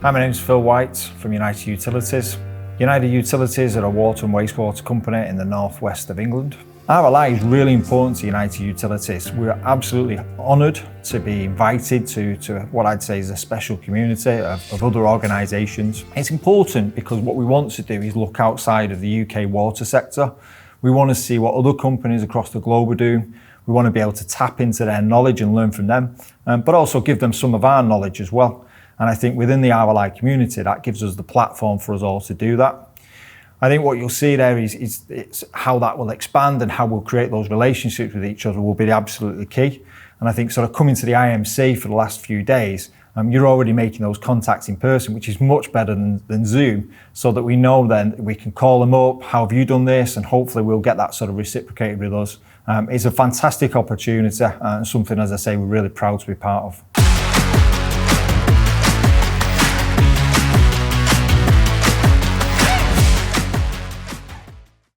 Hi, my name is Phill White from United Utilities. United Utilities are a water and wastewater company in the northwest of England. RLI is really important to United Utilities. We're absolutely honoured to be invited to what I'd say is a special community of other organisations. It's important because what we want to do is look outside of the UK water sector. We want to see what other companies across the globe are doing. We want to be able to tap into their knowledge and learn from them, but also give them some of our knowledge as well. And I think within the RLI community, that gives us the platform for us all to do that. I think what you'll see there is how that will expand and how we'll create those relationships with each other will be absolutely key. And I think sort of coming to the IMC for the last few days, you're already making those contacts in person, which is much better than Zoom, so that we know then we can call them up, how have you done this? And hopefully we'll get that sort of reciprocated with us. It's a fantastic opportunity and something, as I say, we're really proud to be part of.